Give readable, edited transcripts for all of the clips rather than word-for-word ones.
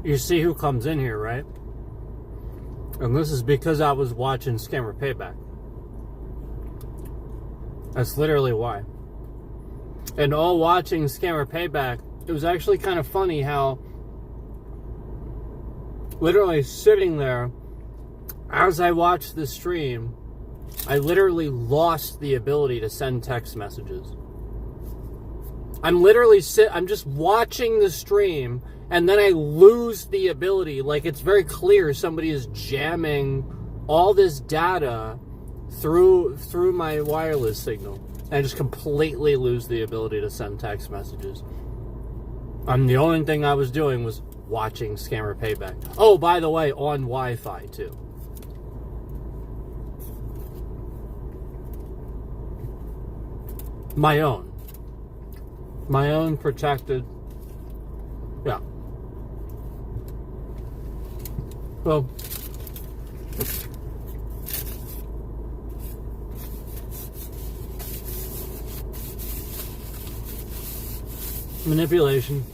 You see who comes in here, right? And this is because I was watching Scammer Payback. That's literally why. And all watching Scammer Payback, it was actually kind of funny how literally sitting there as I watched the stream, I literally lost the ability to send text messages. I'm just watching the stream, and then I lose the ability. Like, it's very clear somebody is jamming all this data through my wireless signal. And I just completely lose the ability to send text messages. And the only thing I was doing was watching Scammer Payback. Oh, by the way, on Wi-Fi too. My own protected. Yeah. Well, manipulation.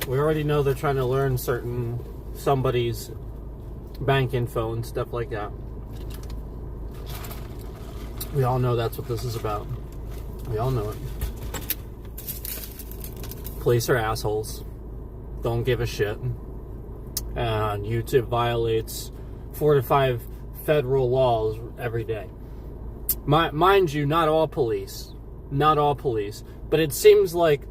We already know they're trying to learn somebody's bank info and stuff like that. We all know that's what this is about. We all know it. Police are assholes. Don't give a shit. And YouTube violates 4 to 5 federal laws every day. Mind you, not all police, but it seems like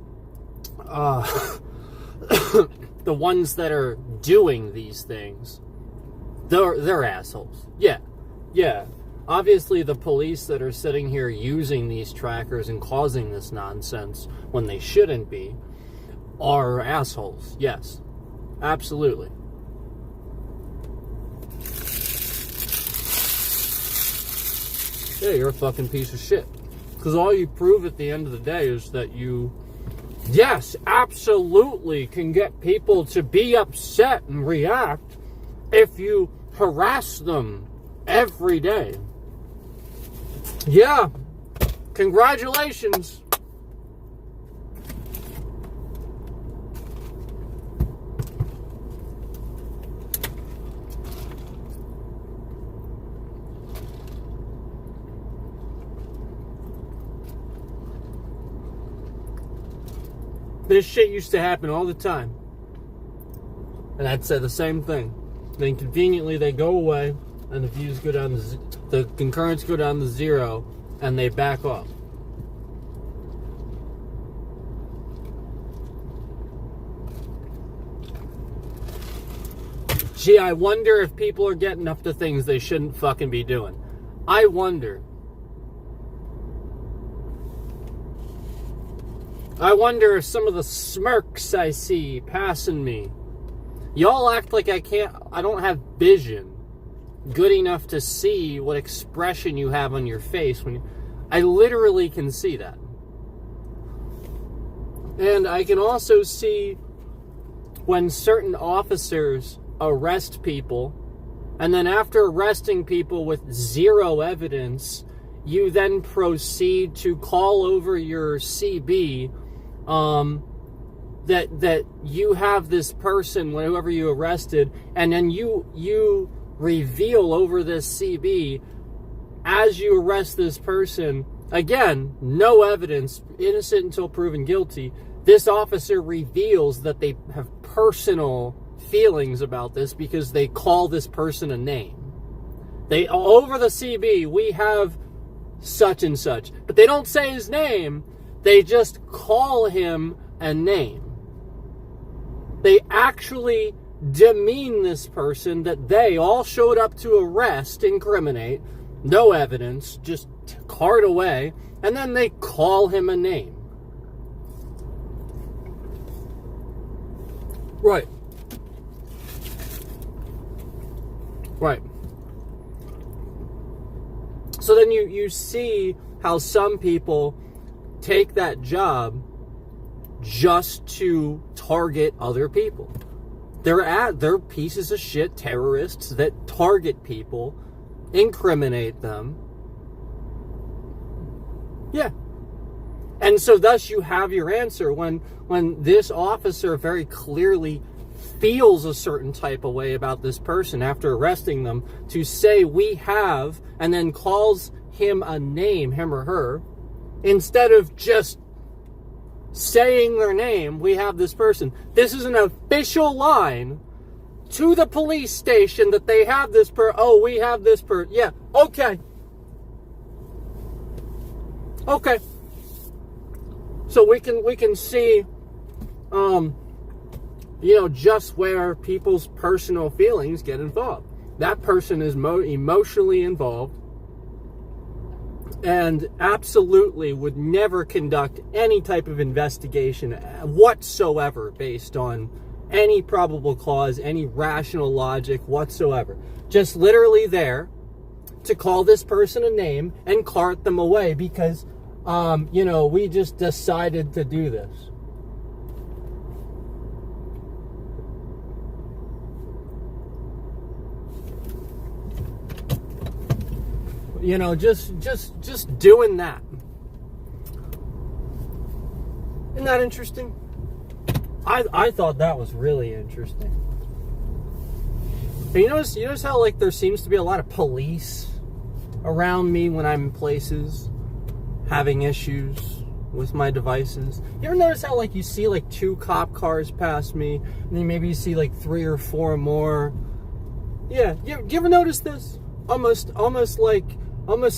the ones that are doing these things, they're assholes. Yeah. Obviously, the police that are sitting here using these trackers and causing this nonsense when they shouldn't be are assholes. Yes, absolutely. Yeah, you're a fucking piece of shit. Because all you prove at the end of the day is that you, yes, absolutely can get people to be upset and react if you harass them every day. Yeah, congratulations. This shit used to happen all the time. And I'd say the same thing. Then conveniently they go away and the views go down to the concurrents go down to 0 and they back off. Gee, I wonder if people are getting up to things they shouldn't fucking be doing. I wonder if some of the smirks I see passing me, y'all act like I don't have vision good enough to see what expression you have on your face when I literally can see that. And I can also see when certain officers arrest people, and then after arresting people with 0 evidence, you then proceed to call over your CB that you have this person, whoever you arrested, and then you reveal over this CB as you arrest this person, again, no evidence, innocent until proven guilty, this officer reveals that they have personal feelings about this because they call this person a name. They, over the CB, we have such and such, but they don't say his name, They just call him a name. They actually demean this person that they all showed up to arrest, incriminate, no evidence, just cart away, and then they call him a name. Right. Right. So then you see how some people take that job just to target other people. They're pieces of shit terrorists that target people, incriminate them. Yeah. And so thus you have your answer when this officer very clearly feels a certain type of way about this person after arresting them, to say we have, and then calls him a name, him or her, instead of just saying their name, we have this person. This is an official line to the police station that they have this we have this yeah, okay. Okay. So we can see just where people's personal feelings get involved. That person is emotionally involved and absolutely would never conduct any type of investigation whatsoever based on any probable cause, any rational logic whatsoever. Just literally there to call this person a name and cart them away because, we just decided to do this. Just doing that. Isn't that interesting? I thought that was really interesting. And you notice how like there seems to be a lot of police around me when I'm in places having issues with my devices. You ever notice how like you see like 2 cop cars pass me, and then maybe you see like 3 or 4 more? Yeah, you ever notice this? Almost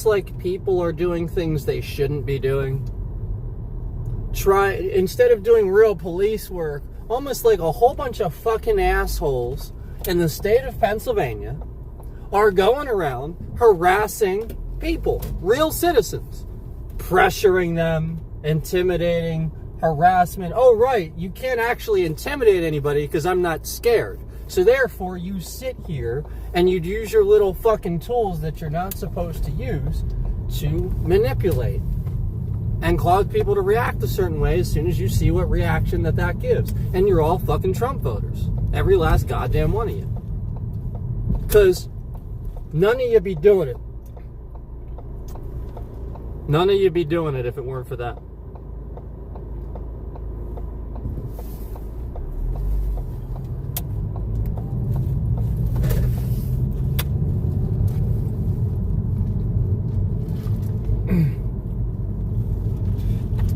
like people are doing things they shouldn't be doing. Instead of doing real police work, almost like a whole bunch of fucking assholes in the state of Pennsylvania are going around harassing people, real citizens, pressuring them, intimidating, harassment. Oh, right, you can't actually intimidate anybody because I'm not scared. So therefore, you sit here and you use your little fucking tools that you're not supposed to use to manipulate and cause people to react a certain way as soon as you see what reaction that gives. And you're all fucking Trump voters. Every last goddamn one of you. Because none of you be doing it. None of you be doing it if it weren't for that.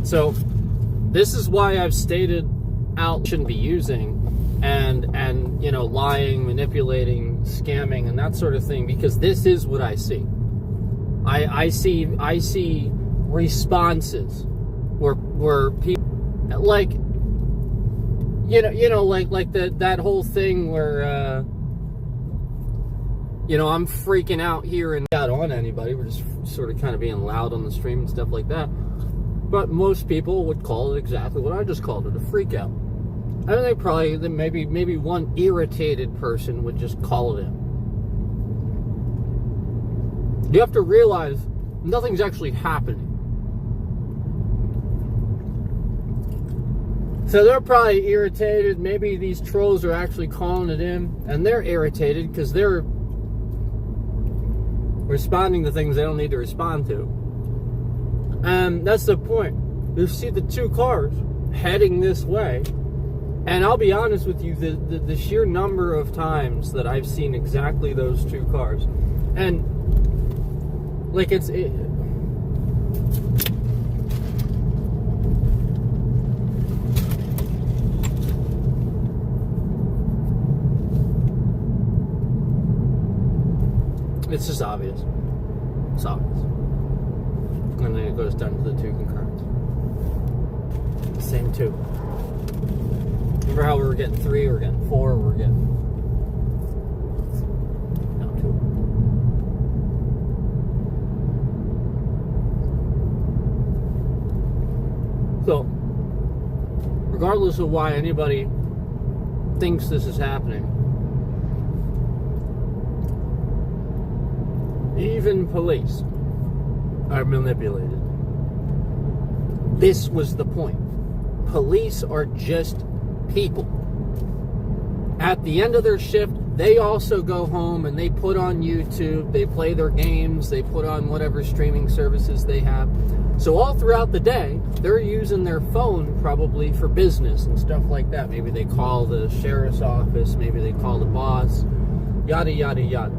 So, this is why I've stated out shouldn't be using and lying, manipulating, scamming, and that sort of thing, because this is what I see. I see responses where people like that whole thing where I'm freaking out here and not on anybody. We're just sort of kind of being loud on the stream and stuff like that. But most people would call it exactly what I just called it, a freak out. I don't think probably maybe one irritated person would just call it in. You have to realize nothing's actually happening. So they're probably irritated. Maybe these trolls are actually calling it in, and they're irritated because they're responding to things they don't need to respond to. And that's the point. You see the 2 cars heading this way, and I'll be honest with you, the sheer number of times that I've seen exactly those 2 cars, and like it's just obvious. It's obvious. And then it goes down to the 2 concurrent. Same 2. Remember how we were getting 3, we were getting 4, we were getting... No, 2. So, regardless of why anybody thinks this is happening, even police are manipulated. This was the point. Police are just people. At the end of their shift, they also go home and they put on YouTube, they play their games, they put on whatever streaming services they have. So all throughout the day, they're using their phone probably for business and stuff like that. Maybe they call the sheriff's office, maybe they call the boss, yada, yada, yada.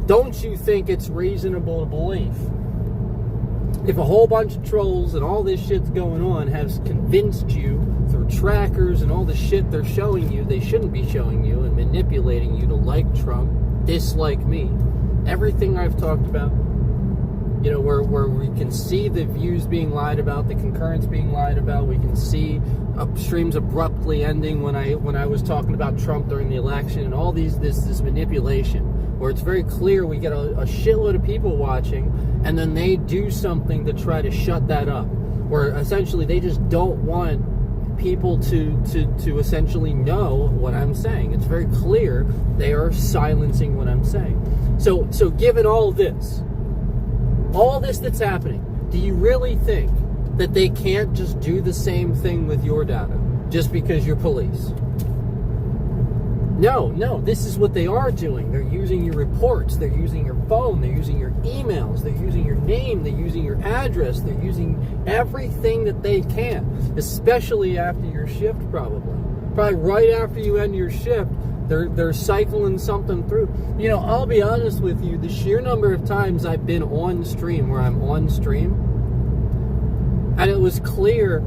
Don't you think it's reasonable to believe, if a whole bunch of trolls and all this shit's going on has convinced you through trackers and all the shit they're showing you, they shouldn't be showing you, and manipulating you to like Trump, dislike me, everything I've talked about, you know, where we can see the views being lied about, the concurrence being lied about, we can see streams abruptly ending when I was talking about Trump during the election, and all this manipulation, where it's very clear we get a shitload of people watching, and then they do something to try to shut that up, where essentially they just don't want people to essentially know what I'm saying. It's very clear they are silencing what I'm saying. So given all this that's happening, do you really think that they can't just do the same thing with your data just because you're police? No, this is what they are doing. They're using your reports, they're using your phone, they're using your emails, they're using your name, they're using your address, they're using everything that they can, especially after your shift probably. Probably right after you end your shift, they're cycling something through. You know, I'll be honest with you, the sheer number of times I've been on stream, where I'm on stream, and it was clear,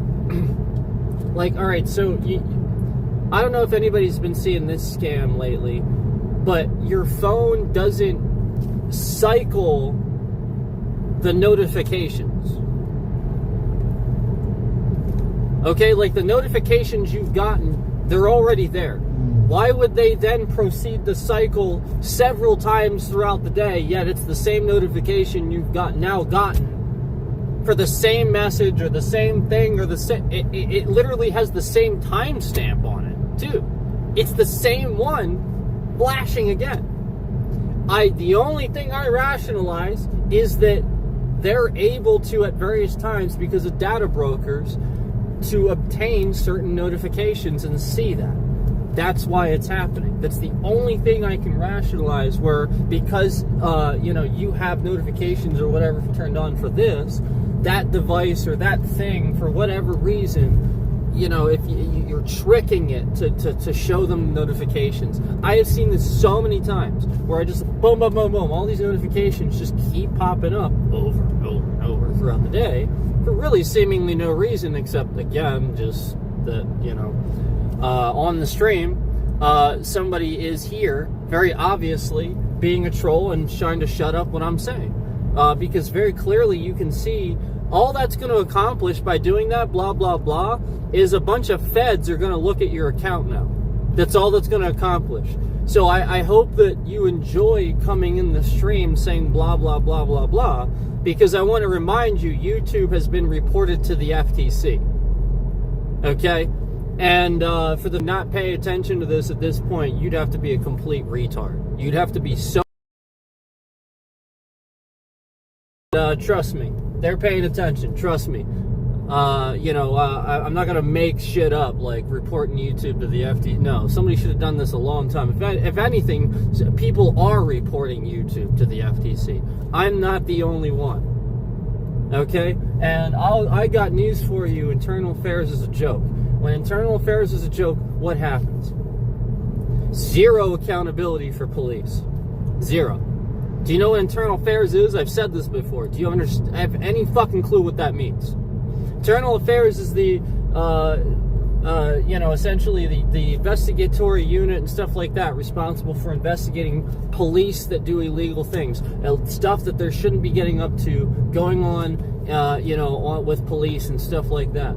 like, all right, so I don't know if anybody's been seeing this scam lately, but your phone doesn't cycle the notifications. Okay, like the notifications you've gotten, they're already there. Why would they then proceed to cycle several times throughout the day, yet it's the same notification you've now gotten for the same message or the same thing, or the same, it literally has the same timestamp on it too. It's the same one flashing again. The only thing I rationalize is that they're able to, at various times, because of data brokers, to obtain certain notifications and see that. That's why it's happening. That's the only thing I can rationalize, where because you have notifications or whatever turned on for this, that device or that thing, for whatever reason, you know, if you're tricking it to show them notifications. I have seen this so many times where I just boom, boom, boom, boom, all these notifications just keep popping up over and over and over throughout the day for really seemingly no reason, except, again, just that, you know, on the stream, somebody is here very obviously being a troll and trying to shut up what I'm saying, because very clearly you can see all that's going to accomplish by doing that, blah, blah, blah, is a bunch of feds are going to look at your account now. That's all that's going to accomplish. So I hope that you enjoy coming in the stream saying blah, blah, blah, blah, blah, because I want to remind you, YouTube has been reported to the FTC. Okay? And for them not pay attention to this at this point, you'd have to be a complete retard. You'd have to be so... trust me, they're paying attention. Trust me. I'm not going to make shit up like reporting YouTube to the FTC. No, somebody should have done this a long time. If anything, people are reporting YouTube to the FTC. I'm not the only one. Okay? And I got news for you. Internal affairs is a joke. When internal affairs is a joke, what happens? Zero accountability for police. Zero. Do you know what internal affairs is? I've said this before. Do you have any fucking clue what that means? Internal affairs is the, essentially the investigatory unit and stuff like that, responsible for investigating police that do illegal things, stuff that they shouldn't be getting up to, going on, with police and stuff like that.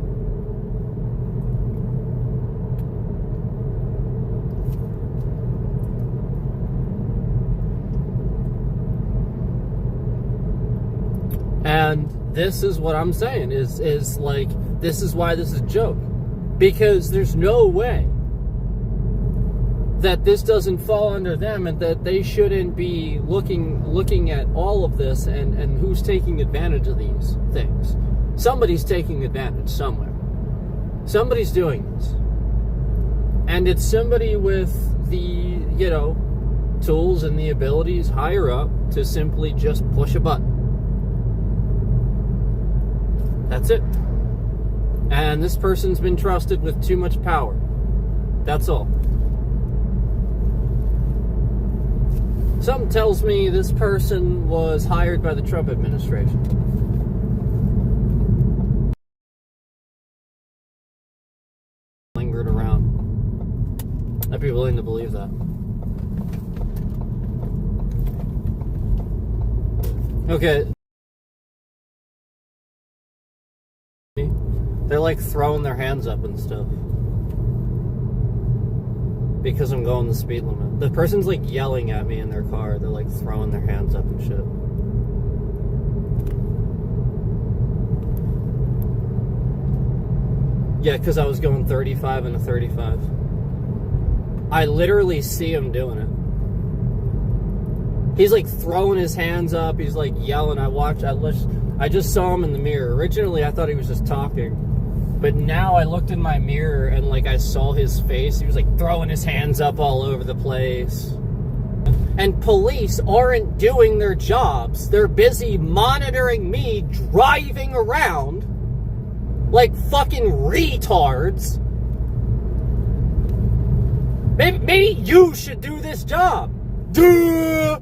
And this is what I'm saying is like, this is why this is a joke. Because there's no way that this doesn't fall under them, and that they shouldn't be looking at all of this and who's taking advantage of these things. Somebody's taking advantage somewhere. Somebody's doing this. And it's somebody with the, tools and the abilities higher up to simply just push a button. That's it. And this person's been trusted with too much power. That's all. Something tells me this person was hired by the Trump administration. Lingered around. I'd be willing to believe that. Okay. They're like throwing their hands up and stuff. Because I'm going the speed limit. The person's like yelling at me in their car. They're like throwing their hands up and shit. Yeah, because I was going 35 and a 35. I literally see him doing it. He's like throwing his hands up. He's like yelling. I just saw him in the mirror. Originally, I thought he was just talking. But now I looked in my mirror and like I saw his face. He was like throwing his hands up all over the place. And police aren't doing their jobs. They're busy monitoring me driving around like fucking retards. Maybe you should do this job. Duh!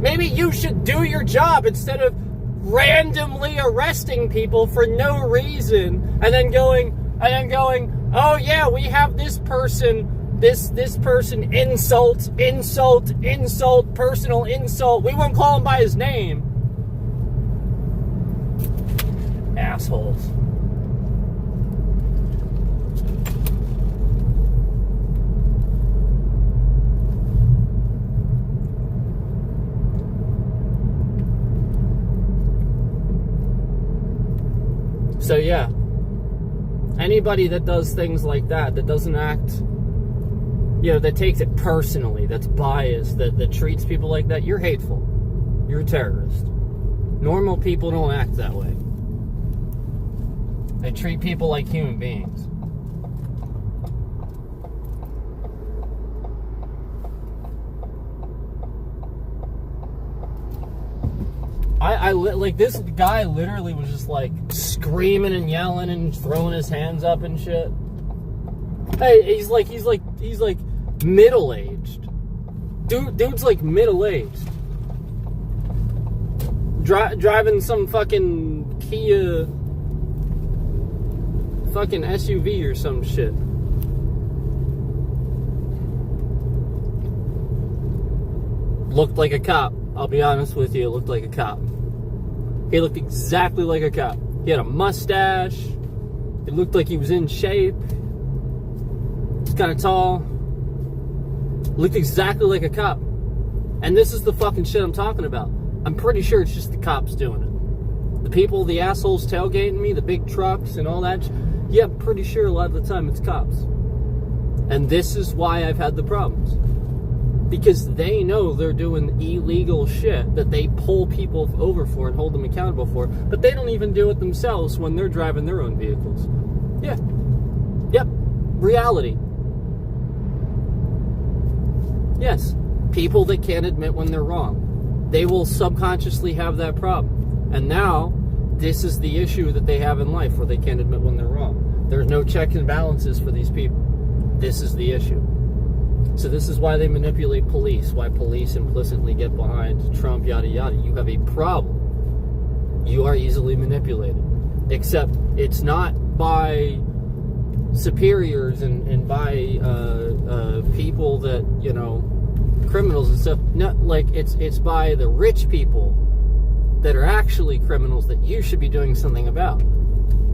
Maybe you should do your job instead of randomly arresting people for no reason and then going, oh yeah, we have this person, this person, insult, personal insult. We won't call him by his name. Assholes. So yeah, anybody that does things like that doesn't act, that takes it personally, that's biased, that treats people like that, you're hateful. You're a terrorist. Normal people don't act that way. They treat people like human beings. I like, this guy literally was just like screaming and yelling and throwing his hands up and shit. Hey, he's like middle-aged. Dude's like middle-aged. Driving some fucking Kia fucking SUV or some shit. Looked like a cop. I'll be honest with you, it looked like a cop. He looked exactly like a cop. He had a mustache. It looked like he was in shape. He's kind of tall. Looked exactly like a cop. And this is the fucking shit I'm talking about. I'm pretty sure it's just the cops doing it. The people, the assholes tailgating me, the big trucks and all that. Yeah, I'm pretty sure a lot of the time it's cops. And this is why I've had the problems. Because they know they're doing illegal shit that they pull people over for and hold them accountable for, but they don't even do it themselves when they're driving their own vehicles. Yeah. Yep. Reality. Yes. People that can't admit when they're wrong. They will subconsciously have that problem. And now, this is the issue that they have in life, where they can't admit when they're wrong. There's no checks and balances for these people. This is the issue. So this is why they manipulate police, why police implicitly get behind Trump, yada yada. You have a problem. You are easily manipulated. Except it's not by superiors and by people that, criminals and stuff. No, like it's by the rich people that are actually criminals that you should be doing something about.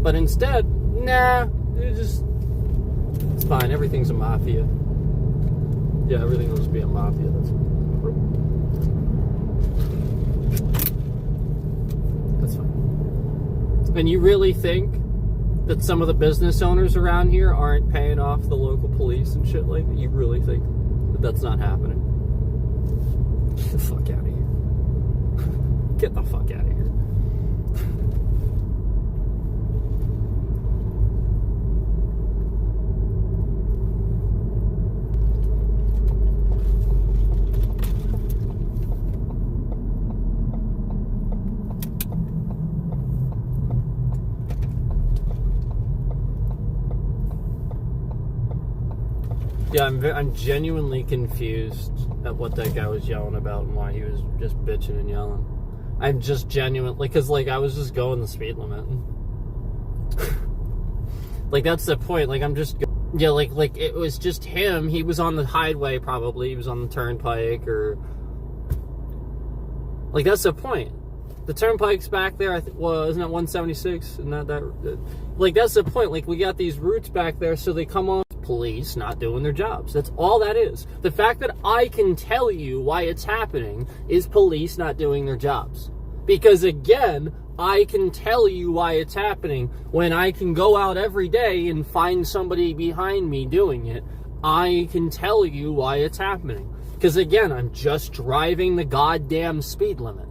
But instead, nah, it's fine. Everything's a mafia. Yeah, everything will just be a mafia. That's That's fine. And you really think that some of the business owners around here aren't paying off the local police and shit like that? You really think that that's not happening? Get the fuck out of here. Get the fuck out of here. Yeah, I'm genuinely confused at what that guy was yelling about and why he was just bitching and yelling. I'm just genuinely, because, like, I was just going the speed limit. Like, that's the point. Like, I'm just, yeah, like, it was just him. He was on the highway, probably. He was on the turnpike, or, like, that's the point. The turnpike's back there, well, isn't it 176? And like, that's the point. Like, we got these routes back there, so they come on. Police not doing their jobs. That's all that is. The fact that I can tell you why it's happening is police not doing their jobs. Because again, I can tell you why it's happening when I can go out every day and find somebody behind me doing it. I can tell you why it's happening. Because again, I'm just driving the goddamn speed limit.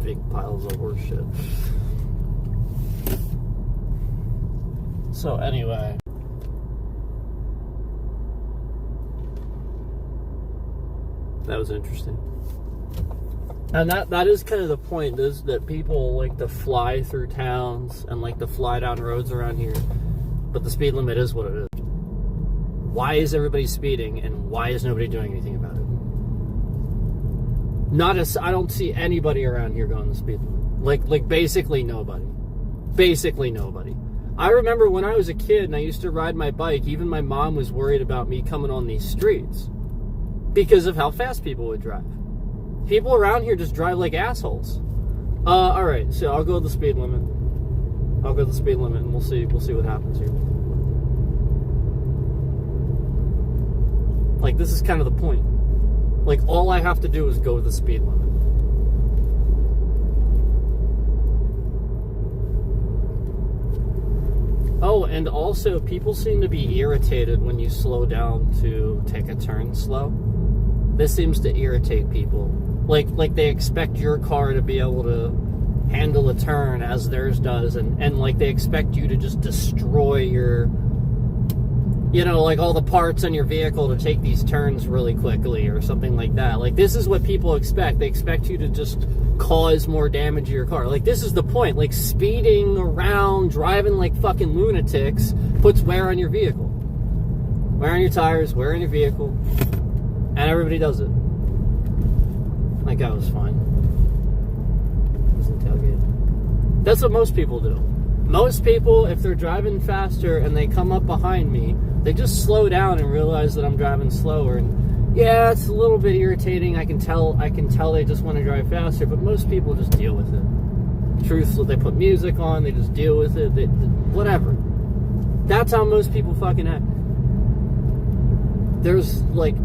Big piles of horse shit. So anyway, that was interesting. And that is kind of the point, is that people like to fly through towns and like to fly down roads around here, but the speed limit is what it is. Why is everybody speeding, and why is nobody doing anything about it? I don't see anybody around here going the speed limit. Like basically nobody. Basically nobody. I remember when I was a kid and I used to ride my bike, even my mom was worried about me coming on these streets because of how fast people would drive. People around here just drive like assholes. Alright, so I'll go the speed limit. I'll go the speed limit and we'll see what happens here. Like, this is kind of the point. Like, all I have to do is go the speed limit. Oh, and also, people seem to be irritated when you slow down to take a turn slow. This seems to irritate people. Like they expect your car to be able to handle a turn as theirs does, and like they expect you to just destroy your, you know, like all the parts on your vehicle to take these turns really quickly or something like that. Like, this is what people expect. They expect you to just cause more damage to your car. Like, this is the point. Like, speeding around, driving like fucking lunatics puts wear on your vehicle. Wear on your tires, wear on your vehicle. And everybody does it. That guy was fine. Wasn't tailgated. That's what most people do. Most people, if they're driving faster and they come up behind me, they just slow down and realize that I'm driving slower. And yeah, it's a little bit irritating. I can tell they just want to drive faster, but most people just deal with it. Truthfully, they put music on, they just deal with it. Whatever. That's how most people fucking act. There's like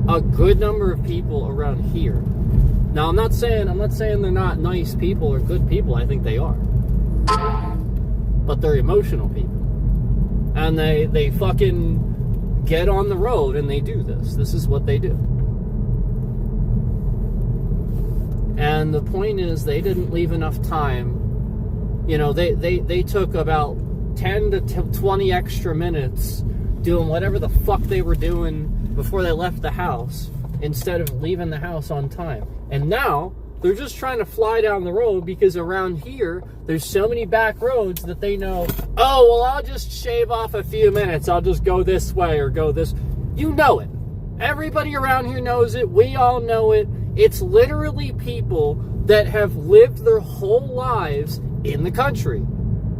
a good number of people around here. Now, I'm not saying they're not nice people or good people. I think they are. But they're emotional people. And they fucking get on the road and they do this. This is what they do. And the point is, they didn't leave enough time. You know, they took about 10 to 20 extra minutes doing whatever the fuck they were doing before they left the house, instead of leaving the house on time. And now they're just trying to fly down the road because around here there's so many back roads that they know, oh, well, I'll just shave off a few minutes. I'll just go this way or go this. You know it. Everybody around here knows it. We all know it. It's literally people that have lived their whole lives in the country.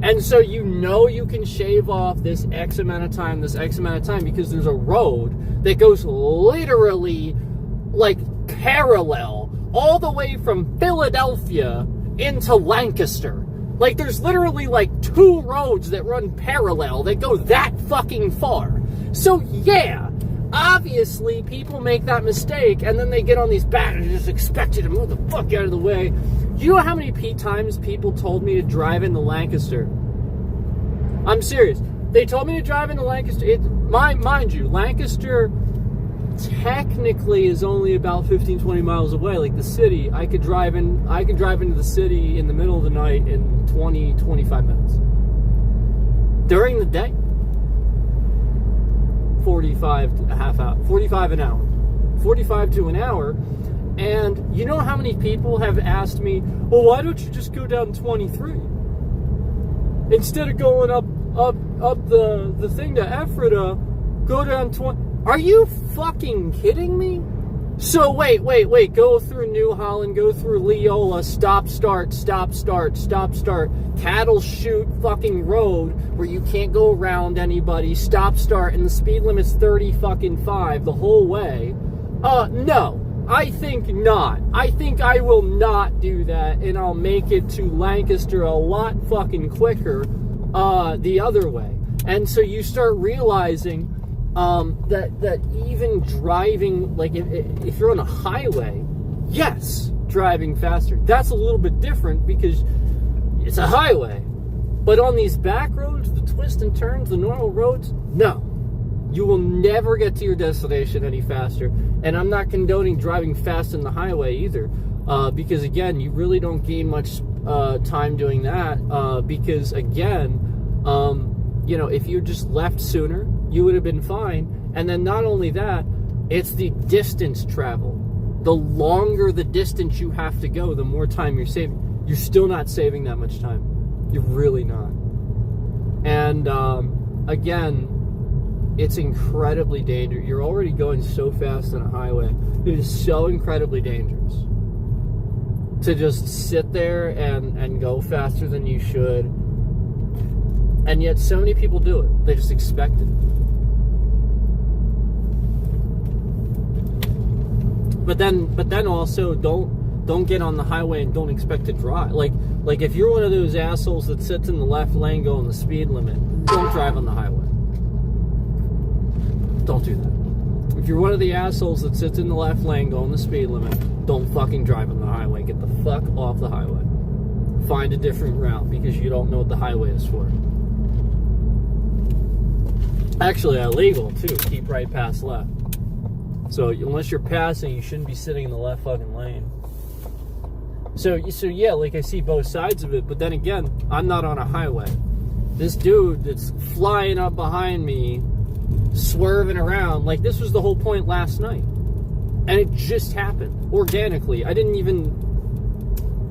And so you know you can shave off this X amount of time, because there's a road that goes literally like parallel all the way from Philadelphia into Lancaster. Like, there's literally like 2 roads that run parallel that go that fucking far. So yeah, obviously people make that mistake and then they get on these back and just expect you to move the fuck out of the way. Do you know how many times people told me to drive into Lancaster? I'm serious. They told me to drive into Lancaster. Mind you, Lancaster technically is only about 15, 20 miles away. Like the city, I could drive into the city in the middle of the night in 20, 25 minutes. During the day, 45 an hour. 45 to an hour. And you know how many people have asked me, well, why don't you just go down 23? Instead of going up the thing to Ephrata, go down 20. Are you fucking kidding me? So wait. Go through New Holland, go through Leola, stop, start. Cattle Chute fucking road where you can't go around anybody. Stop, start, and the speed limit's 35 the whole way. No. I think not. I think I will not do that, and I'll make it to Lancaster a lot fucking quicker the other way. And so you start realizing that even driving, like if you're on a highway, yes, driving faster. That's a little bit different because it's a highway. But on these back roads, the twists and turns, the normal roads, no. You will never get to your destination any faster. And I'm not condoning driving fast in the highway either. Because, again, you really don't gain much time doing that. Because, again, if you just left sooner, you would have been fine. And then not only that, it's the distance traveled. The longer the distance you have to go, the more time you're saving. You're still not saving that much time. You're really not. And, again, it's incredibly dangerous. You're already going so fast on a highway. It is so incredibly dangerous to just sit there and go faster than you should. And yet so many people do it. They just expect it. But then also don't get on the highway and don't expect to drive. Like if you're one of those assholes that sits in the left lane going the speed limit, don't drive on the highway. Don't do that. If you're one of the assholes that sits in the left lane going the speed limit, don't fucking drive on the highway. Get the fuck off the highway. Find a different route because you don't know what the highway is for. Actually, illegal too. Keep right past left. So unless you're passing, you shouldn't be sitting in the left fucking lane. So yeah, like I see both sides of it, but then again, I'm not on a highway. This dude that's flying up behind me, swerving around, like this was the whole point last night. And it just happened organically.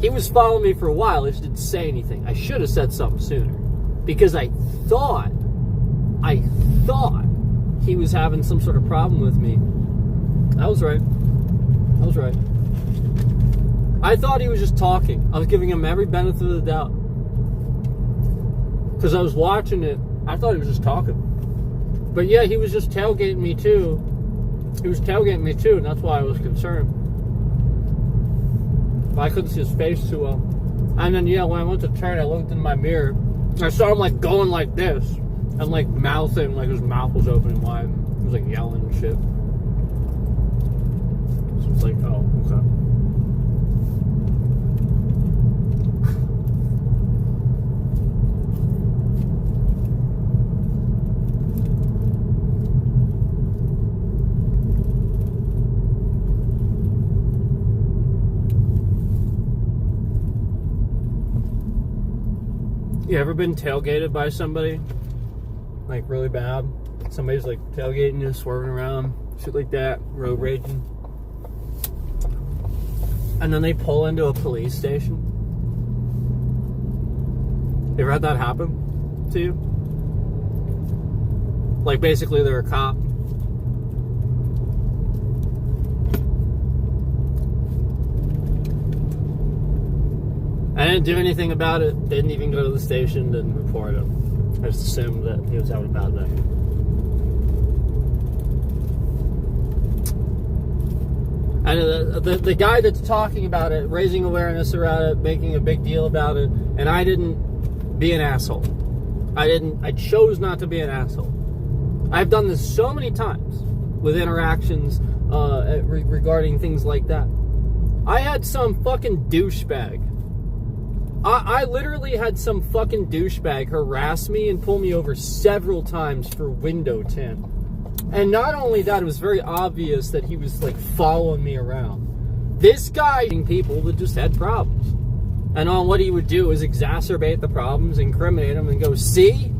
He was following me for a while. I just didn't say anything. I should have said something sooner because I thought he was having some sort of problem with me. I was right. I thought he was just talking. I was giving him every benefit of the doubt because I was watching it. I thought he was just talking. But yeah, he was just tailgating me too. And that's why I was concerned. But I couldn't see his face too well. And then yeah, when I went to turn, I looked in my mirror. I saw him like going like this and like mouthing, like his mouth was open wide. He was like yelling and shit. So it's like, oh, okay. You ever been tailgated by somebody? Like really bad? Somebody's like tailgating you, swerving around, shit like that, road raging. And then they pull into a police station. You ever had that happen to you? Like basically they're a cop. I didn't do anything about it. Didn't even go to the station. Didn't report him. I just assumed that he was having a bad day. And the guy that's talking about it, raising awareness around it, making a big deal about it, and I didn't be an asshole. I chose not to be an asshole. I've done this so many times with interactions regarding things like that. I had some fucking douchebag. I literally had some fucking douchebag harass me and pull me over several times for window tint. And not only that, it was very obvious that he was like following me around. This guy, people that just had problems. And all what he would do is exacerbate the problems, incriminate them, and go, see?